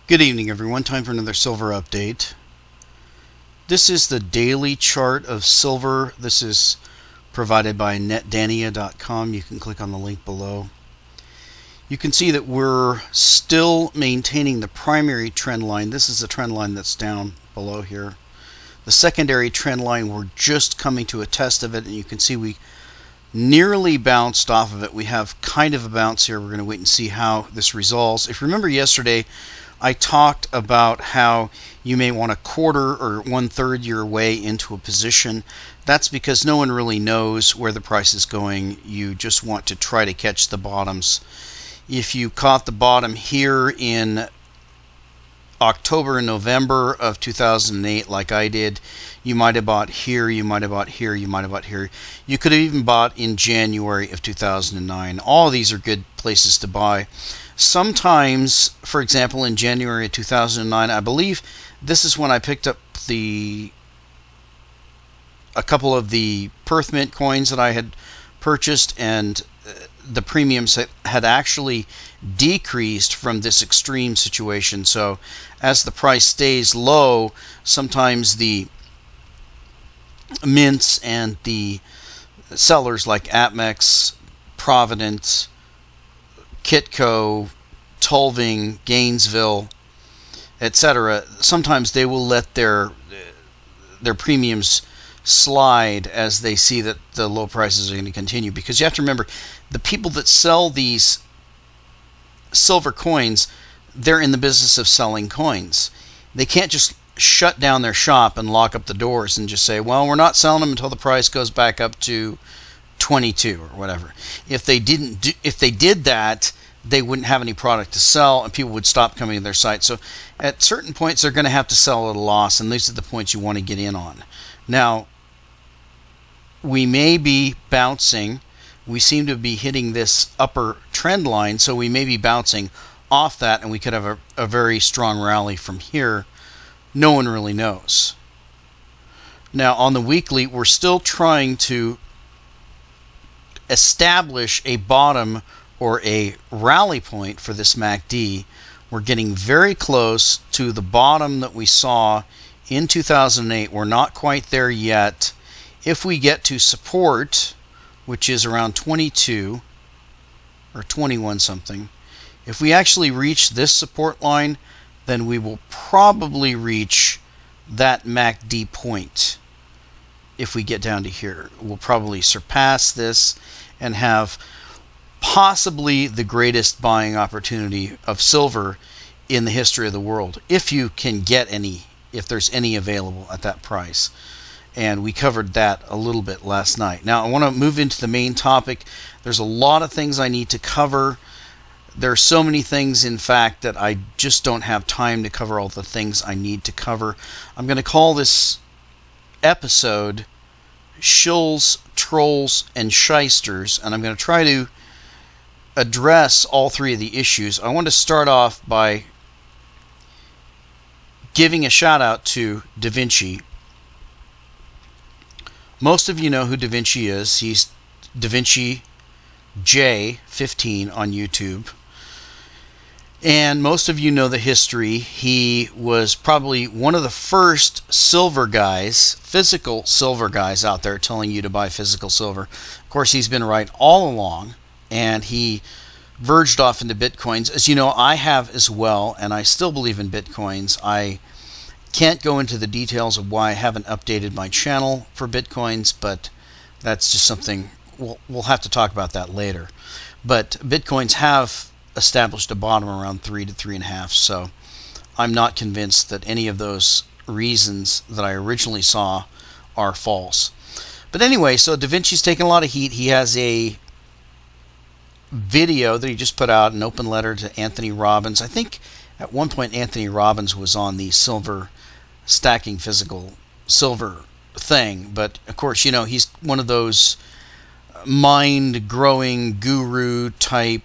Good evening, everyone. Time for another silver update. This is the daily chart of silver. This is provided by netdania.com. You can click on the link below. You can see that we're still maintaining the primary trend line. This is the trend line that's down below here. The secondary trend line, we're just coming to a test of it, and you can see we nearly bounced off of it. We have kind of a bounce here. We're going to wait and see how this resolves. If you remember yesterday, I talked about how you may want a quarter or 1/3 your way into a position. That's because no one really knows where the price is going. You just want to try to catch the bottoms. If you caught the bottom here in October and November of 2008 like I did, you might have bought here, you might have bought here, you might have bought here. You could have even bought in January of 2009. All of these are good places to buy. Sometimes, for example, in January of 2009, I believe this is when I picked up a couple of the Perth Mint coins that I had purchased, and the premiums had actually decreased from this extreme situation. So as the price stays low, sometimes the mints and the sellers like Atmex, Provident, Kitco, Tulving, Gainesville, etc., sometimes they will let their premiums slide as they see that the low prices are going to continue. Because you have to remember, the people that sell these silver coins, they're in the business of selling coins. They can't just shut down their shop and lock up the doors and just say, well, we're not selling them until the price goes back up to 22 or whatever. If they did that, they wouldn't have any product to sell, and people would stop coming to their site. So at certain points, they're going to have to sell at a loss, and these are the points you want to get in on. Now, we may be bouncing. We seem to be hitting this upper trend line, so we may be bouncing off that, and we could have a very strong rally from here. No one really knows. Now, on the weekly, we're still trying to establish a bottom or a rally point for this MACD. We're getting very close to the bottom that we saw in 2008. We're not quite there yet. If we get to support, which is around 22 or 21 something, if we actually reach this support line, then we will probably reach that MACD point. If we get down to here, we'll probably surpass this and have possibly the greatest buying opportunity of silver in the history of the world, if you can get any, if there's any available at that price. And we covered that a little bit last night. Now I want to move into the main topic. There's a lot of things I need to cover. There are so many things, in fact, that I just don't have time to cover all the things I need to cover. I'm going to call this episode Shills, Trolls, and Shysters, and I'm going to try to address all three of the issues. I want to start off by giving a shout out to Da Vinci. Most of you know who Da Vinci is. He's Da Vinci J15 on YouTube. And most of you know the history. He was probably one of the first silver guys, physical silver guys out there telling you to buy physical silver. Of course, he's been right all along, and he verged off into Bitcoins. As you know, I have as well, and I still believe in Bitcoins. I can't go into the details of why I haven't updated my channel for Bitcoins, but that's just something we'll have to talk about that later. But Bitcoins have established a bottom around 3 to 3.5, so I'm not convinced that any of those reasons that I originally saw are false. But anyway, so Da Vinci's taken a lot of heat. He has a video that he just put out, an open letter to Anthony Robbins. I think at one point Anthony Robbins was on the silver stacking physical silver thing, but of course, you know, he's one of those mind-growing guru type.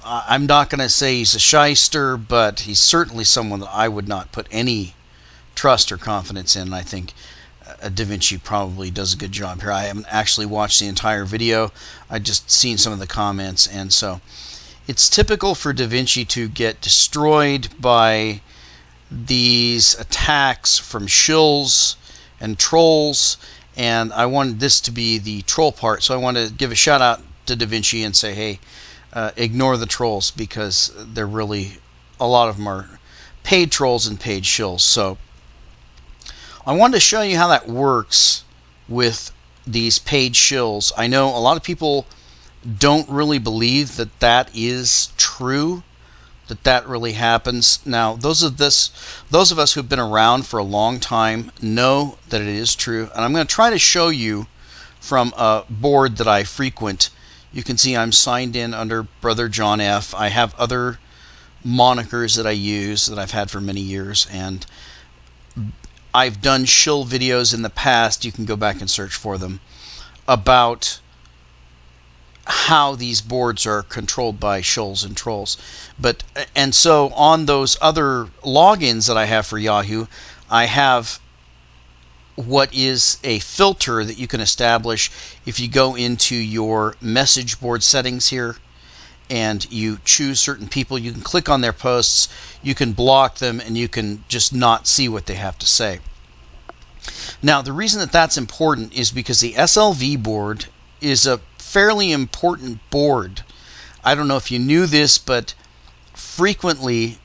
I'm not going to say he's a shyster, but he's certainly someone that I would not put any trust or confidence in. I think Da Vinci probably does a good job here. I haven't actually watched the entire video. I just seen some of the comments, and so it's typical for Da Vinci to get destroyed by these attacks from shills and trolls, and I wanted this to be the troll part, so I want to give a shout out to Da Vinci and say, hey, ignore the trolls, because they're really, a lot of them are paid trolls and paid shills. So I wanted to show you how that works with these paid shills. I know a lot of people don't really believe that that is true, that really happens. Now, those of us who've been around for a long time know that it is true, and I'm going to try to show you from a board that I frequent. You can see I'm signed in under Brother John F. I have other monikers that I use that I've had for many years, and I've done shill videos in the past. You can go back and search for them about how these boards are controlled by shills and trolls. And so on those other logins that I have for Yahoo, I have what is a filter that you can establish if you go into your message board settings here and you choose certain people. You can click on their posts, you can block them, and you can just not see what they have to say. Now, the reason that that's important is because the SLV board is a fairly important board. I don't know if you knew this, but frequently,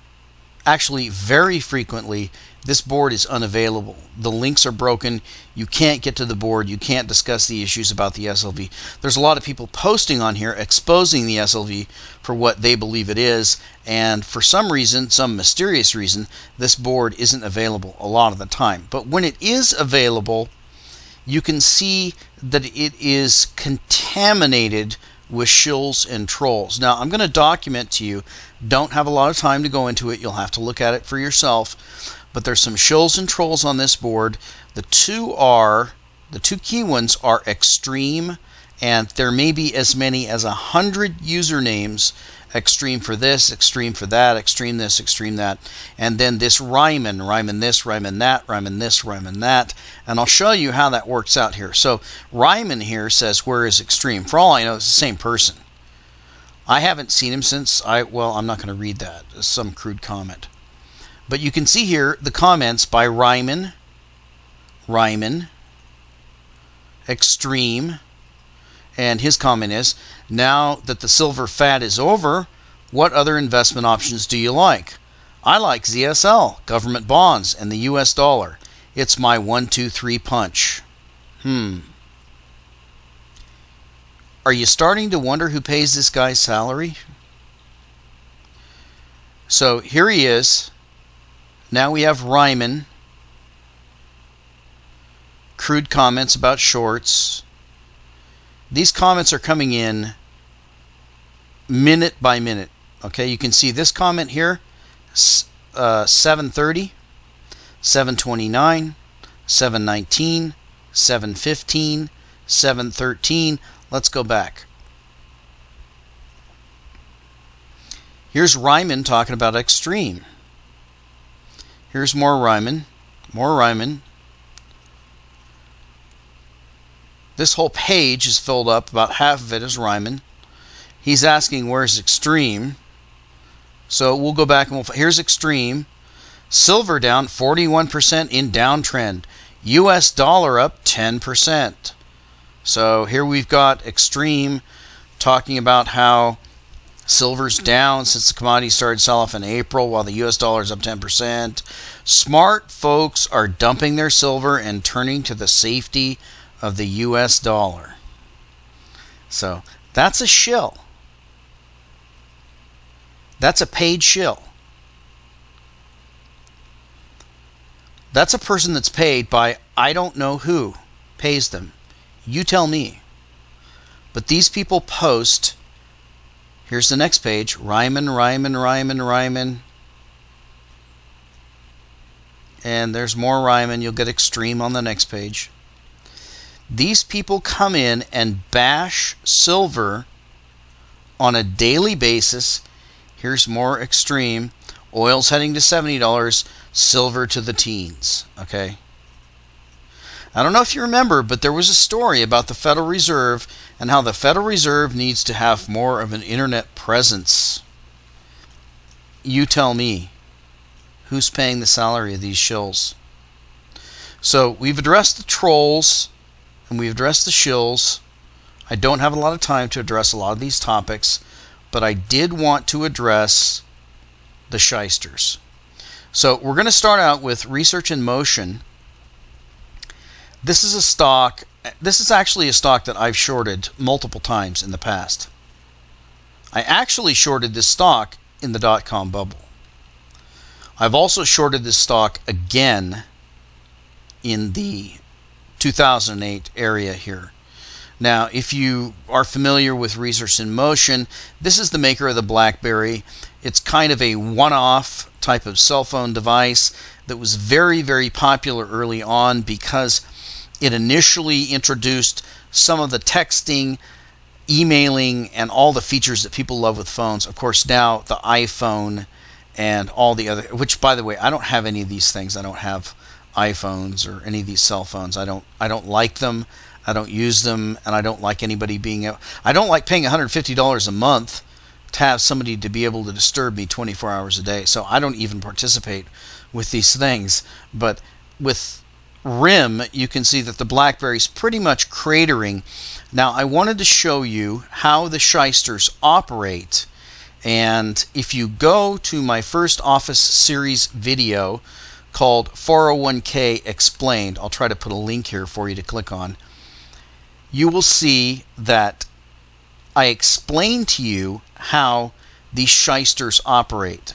actually very frequently, this board is unavailable. The links are broken. You can't get to the board. You can't discuss the issues about the SLV. There's a lot of people posting on here exposing the SLV for what they believe it is, and for some reason, some mysterious reason, this board isn't available a lot of the time. But when it is available, you can see that it is contaminated with shills and trolls. Now, I'm going to document to you. Don't have a lot of time to go into it. You'll have to look at it for yourself. But there's some shills and trolls on this board. The two key ones are extreme, and there may be as many as 100 usernames. Extreme for this, extreme for that, extreme this, extreme that, and then this Ryman this, Ryman that, Ryman this, Ryman that, and I'll show you how that works out here. So Ryman here says, where is extreme? For all I know, it's the same person. I haven't seen him since well, I'm not going to read that. It's some crude comment. But you can see here the comments by Ryman, extreme, and his comment is, now that the silver fad is over, what other investment options do you like? I like ZSL, government bonds, and the US dollar. It's my 1, 2, 3 punch. Are you starting to wonder who pays this guy's salary? So here he is. Now we have Ryman. Crude comments about shorts. These comments are coming in minute by minute. Okay, you can see this comment here, 7:30, 7:29, 7:19, 7:15, 7:13. Let's go back. Here's Ryman talking about extreme. Here's more Ryman, more Ryman. This whole page is filled up. About half of it is Ryman. He's asking where's extreme. So we'll go back and here's extreme. Silver down 41% in downtrend. US dollar up 10%. So here we've got extreme talking about how silver's down since the commodity started sell off in April while the US dollar is up 10%. Smart folks are dumping their silver and turning to the safety of the US dollar. So that's a shill. That's a paid shill. That's a person that's paid by I don't know who pays them. You tell me. But these people post. Here's the next page. Ryman, Ryman, Ryman, Ryman. And there's more Ryman. You'll get extreme on the next page. These people come in and bash silver on a daily basis. Here's more extreme. Oil's heading to $70. Silver to the teens. Okay. I don't know if you remember, but there was a story about the Federal Reserve and how the Federal Reserve needs to have more of an internet presence. You tell me, who's paying the salary of these shills? So we've addressed the trolls and we've addressed the shills. I don't have a lot of time to address a lot of these topics, but I did want to address the shysters. So we're going to start out with Research in Motion. This is a stock. This is actually a stock that I've shorted multiple times in the past. I actually shorted this stock in the dot-com bubble. I've also shorted this stock again in the 2008 area here. Now, if you are familiar with Research in Motion, this is the maker of the BlackBerry. It's kind of a one-off type of cell phone device that was very, very popular early on because it initially introduced some of the texting, emailing, and all the features that people love with phones. Of course, now the iPhone and all the other, which, by the way, I don't have any of these things. I don't have iPhones or any of these cell phones. I don't like them. I don't use them, and I don't like anybody being. I don't like paying $150 a month to have somebody to be able to disturb me 24 hours a day. So I don't even participate with these things. But with RIM, you can see that the BlackBerry's pretty much cratering. Now, I wanted to show you how the shysters operate. And if you go to my first Office series video called 401k Explained, I'll try to put a link here for you to click on, you will see that I explain to you how these shysters operate.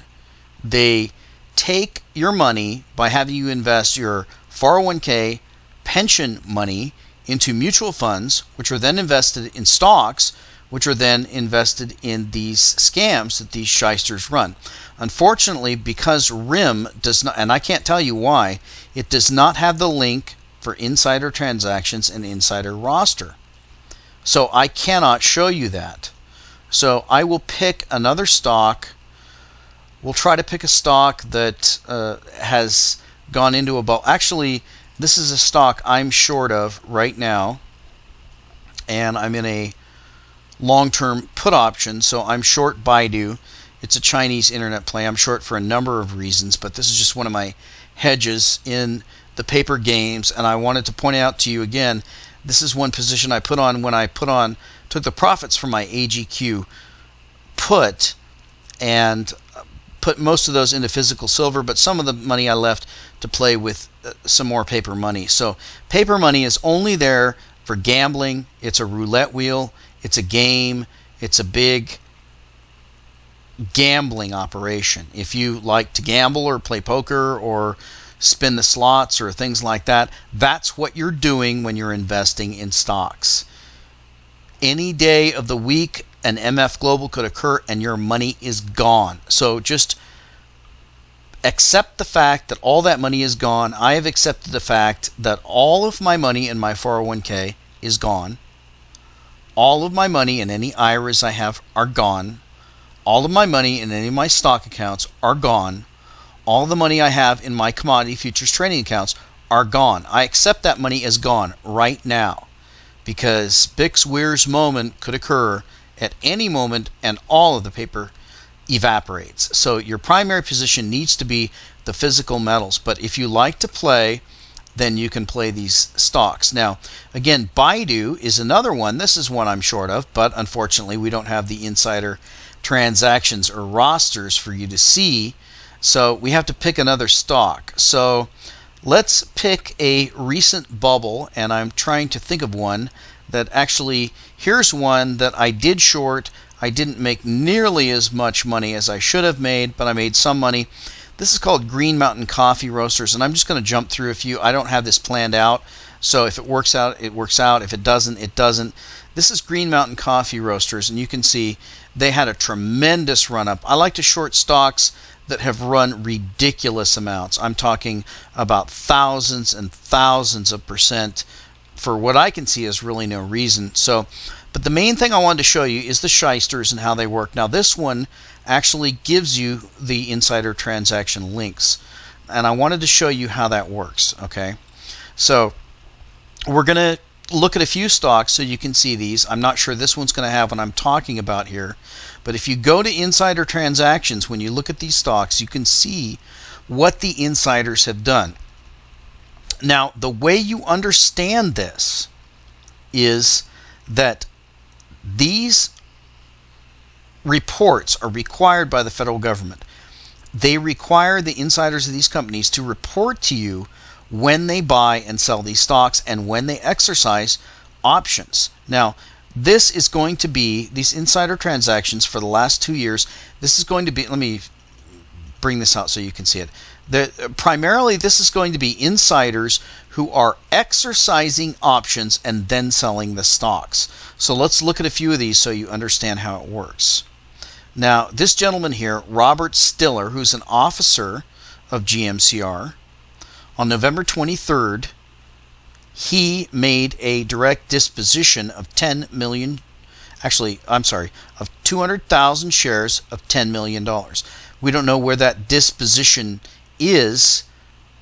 They take your money by having you invest your 401k pension money into mutual funds, which are then invested in stocks, which are then invested in these scams that these shysters run. Unfortunately, because RIM does not, and I can't tell you why, it does not have the link for insider transactions and insider roster. So I cannot show you that. So I will pick another stock. We'll try to pick a stock that has gone into a bubble. Actually, this is a stock I'm short of right now, and I'm in a long-term put option, so I'm short Baidu. It's a Chinese internet play. I'm short for a number of reasons, but this is just one of my hedges in the paper games, and I wanted to point out to you again, this is one position I put on when I took the profits from my AGQ put and put most of those into physical silver, but some of the money I left to play with some more paper money. So paper money is only there for gambling. It's a roulette wheel. It's a game. It's a big gambling operation. If you like to gamble or play poker or spin the slots or things like that, that's what you're doing when you're investing in stocks. Any day of the week, an MF Global could occur and your money is gone. So just accept the fact that all that money is gone. I have accepted the fact that all of my money in my 401k is gone. All of my money in any IRAs I have are gone. All of my money in any of my stock accounts are gone. All the money I have in my commodity futures trading accounts are gone. I accept that money as gone right now because Bix Weir's moment could occur at any moment and all of the paper evaporates. So your primary position needs to be the physical metals. But if you like to play, then you can play these stocks. Now, again, Baidu is another one. This is one I'm short of, but unfortunately we don't have the insider transactions or rosters for you to see. So we have to pick another stock. So let's pick a recent bubble, and I'm trying to think of one that actually, here's one that I did short. I didn't make nearly as much money as I should have made, but I made some money. This is called Green Mountain Coffee Roasters, and I'm just going to jump through a few. I don't have this planned out, so if it works out, it works out. If it doesn't, it doesn't. This is Green Mountain Coffee Roasters, and you can see they had a tremendous run-up. I like to short stocks that have run ridiculous amounts. I'm talking about thousands and thousands of percent for what I can see is really no reason. So, but the main thing I wanted to show you is the shysters and how they work. Now this one actually gives you the insider transaction links, and I wanted to show you how that works. Okay, so we're going to look at a few stocks so you can see these. I'm not sure this one's going to have what I'm talking about here. But if you go to insider transactions, when you look at these stocks, you can see what the insiders have done. Now, the way you understand this is that these reports are required by the federal government. They require the insiders of these companies to report to you when they buy and sell these stocks and when they exercise options. Now, this is going to be, these insider transactions for the last 2 years, this is going to be, let me bring this out so you can see it. Primarily, this is going to be insiders who are exercising options and then selling the stocks. So let's look at a few of these so you understand how it works. Now, this gentleman here, Robert Stiller, who's an officer of GMCR, on November 23rd, he made a direct disposition of 10 million, actually, I'm sorry, of 200,000 shares of $10 million. We don't know where that disposition is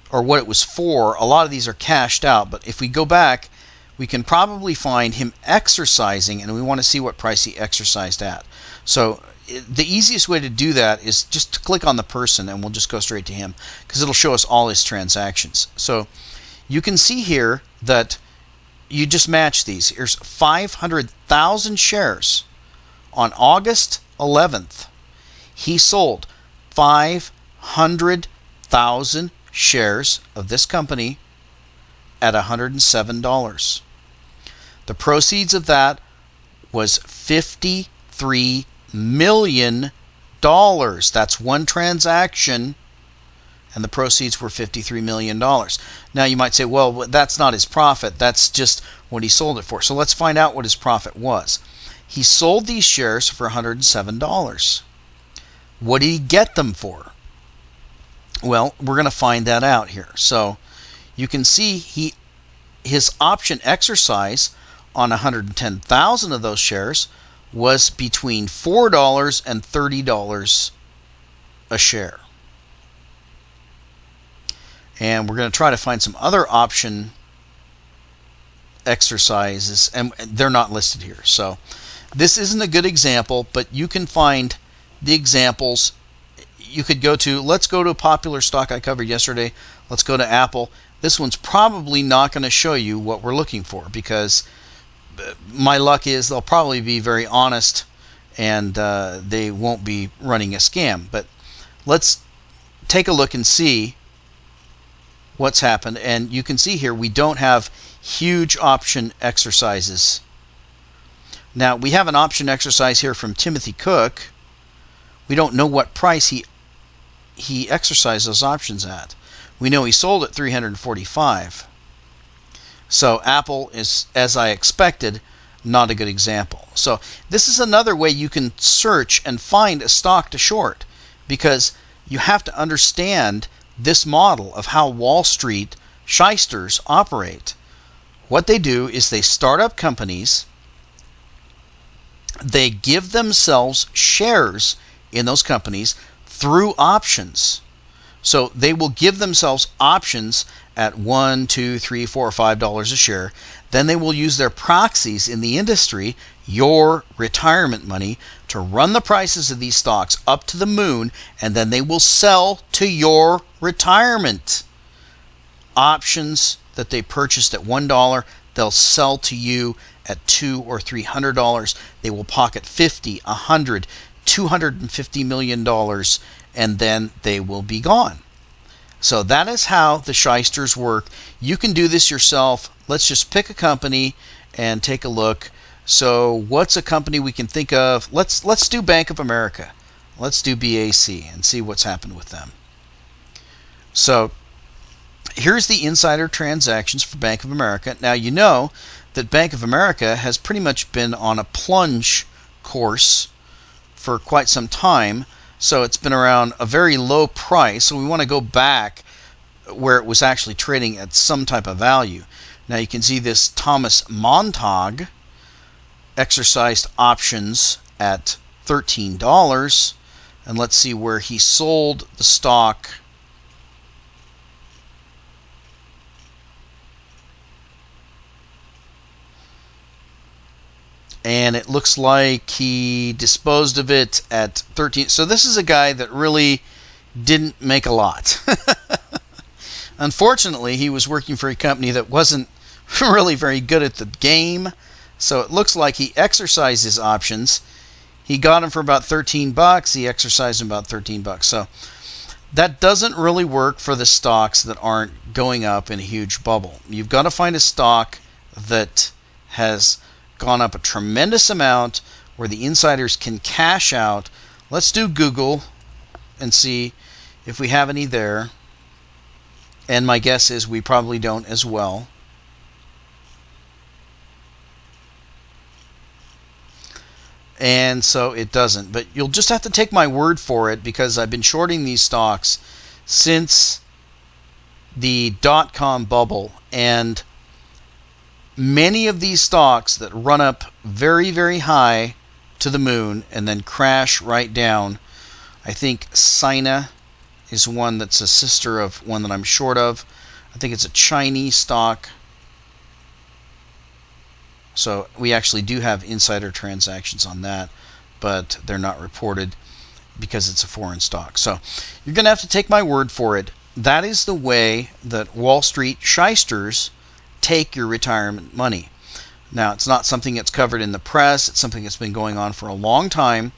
or what it was for. A lot of these are cashed out, but if we go back, we can probably find him exercising, and we want to see what price he exercised at. So the easiest way to do that is just to click on the person, and we'll just go straight to him because it'll show us all his transactions. So you can see here that you just match these. Here's 500,000 shares. On August 11th, he sold 500,000 shares of this company at $107. The proceeds of that was $53 million. That's one transaction, and the proceeds were $53 million. Now you might say, well, that's not his profit. That's just what he sold it for. So let's find out what his profit was. He sold these shares for $107. What did he get them for? Well, we're going to find that out here. So you can see his option exercise on 110,000 of those shares was between $4 and $30 a share. And we're going to try to find some other option exercises, and they're not listed here. So this isn't a good example, but you can find the examples. You could go to, let's go to a popular stock I covered yesterday. Let's go to Apple. This one's probably not going to show you what we're looking for, because my luck is they'll probably be very honest and they won't be running a scam. But let's take a look and see what's happened. And you can see here we don't have huge option exercises. Now we have an option exercise here from Timothy Cook. We don't know what price he exercised those options at. We know he sold at $345. So Apple is, as I expected, not a good example. So this is another way you can search and find a stock to short, because you have to understand this model of how Wall Street shysters operate. What they do is they start up companies, they give themselves shares in those companies through options. So they will give themselves options at $1, $2, $3, $4, or $5 a share. Then they will use their proxies in the industry, your retirement money, to run the prices of these stocks up to the moon, and then they will sell to your retirement. Options that they purchased at $1, they'll sell to you at $200 or $300. They will pocket $50, $100, $250 million, and then they will be gone. So that is how the shysters work. You can do this yourself. Let's just pick a company and take a look. So what's a company we can think of? Let's do Bank of America. Let's do BAC and see what's happened with them. So here's the insider transactions for Bank of America. Now you know that Bank of America has pretty much been on a plunge course for quite some time. So it's been around a very low price. So we want to go back where it was actually trading at some type of value. Now you can see this Thomas Montag exercised options at $13. And let's see where he sold the stock. and it looks like he disposed of it at 13. So this is a guy that really didn't make a lot. Unfortunately, he was working for a company that wasn't really very good at the game, so it looks like he exercised his options. He got them for about $13. He exercised them about $13. So that doesn't really work for the stocks that aren't going up in a huge bubble. You've got to find a stock that has gone up a tremendous amount where the insiders can cash out. Let's do Google and see if we have any there. And my guess is we probably don't as well. And so it doesn't. But you'll just have to take my word for it, because I've been shorting these stocks since the dot-com bubble. And many of these stocks that run up very, very high to the moon and then crash right down. I think Sina is one that's a sister of one that I'm short of. I think it's a Chinese stock. So we actually do have insider transactions on that, but they're not reported because it's a foreign stock. So you're going to have to take my word for it. That is the way that Wall Street shysters take your retirement money. Now, it's not something that's covered in the press. It's something that's been going on for a long time.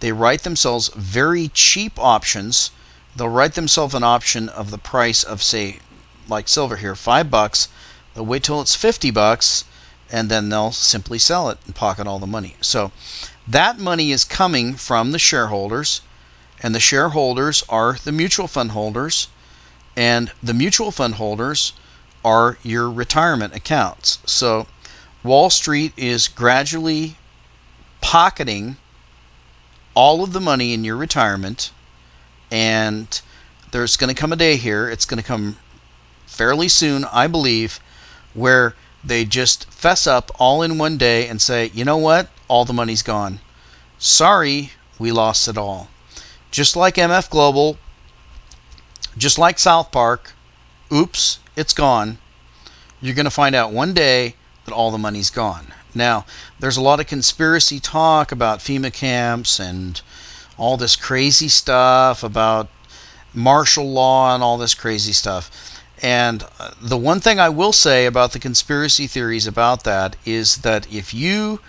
They write themselves very cheap options. They'll write themselves an option of the price of, say, like silver here, $5. They'll wait till it's $50, and then they'll simply sell it and pocket all the money. So that money is coming from the shareholders, and the shareholders are the mutual fund holders, and the mutual fund holders are your retirement accounts. So Wall Street is gradually pocketing all of the money in your retirement, and there's going to come a day here, it's going to come fairly soon, I believe, where they just fess up all in one day and say, you know what, all the money's gone. Sorry, we lost it all. Just like MF Global, just like South Park, oops, it's gone. You're going to find out one day that all the money's gone. Now, there's a lot of conspiracy talk about FEMA camps and all this crazy stuff about martial law and all this crazy stuff. And the one thing I will say about the conspiracy theories about that is that if you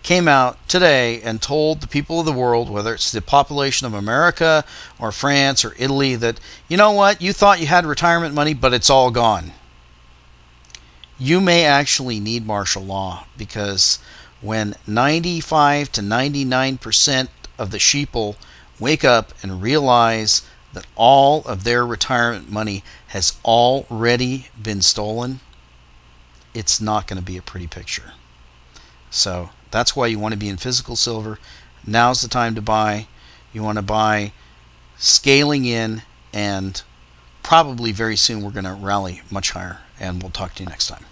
came out today and told the people of the world, whether it's the population of America or France or Italy, that, you know what, you thought you had retirement money, but it's all gone, you may actually need martial law, because when 95 to 99% of the sheeple wake up and realize that all of their retirement money has already been stolen, it's not going to be a pretty picture. So that's why you want to be in physical silver. Now's the time to buy. You want to buy scaling in, and probably very soon we're going to rally much higher. And we'll talk to you next time.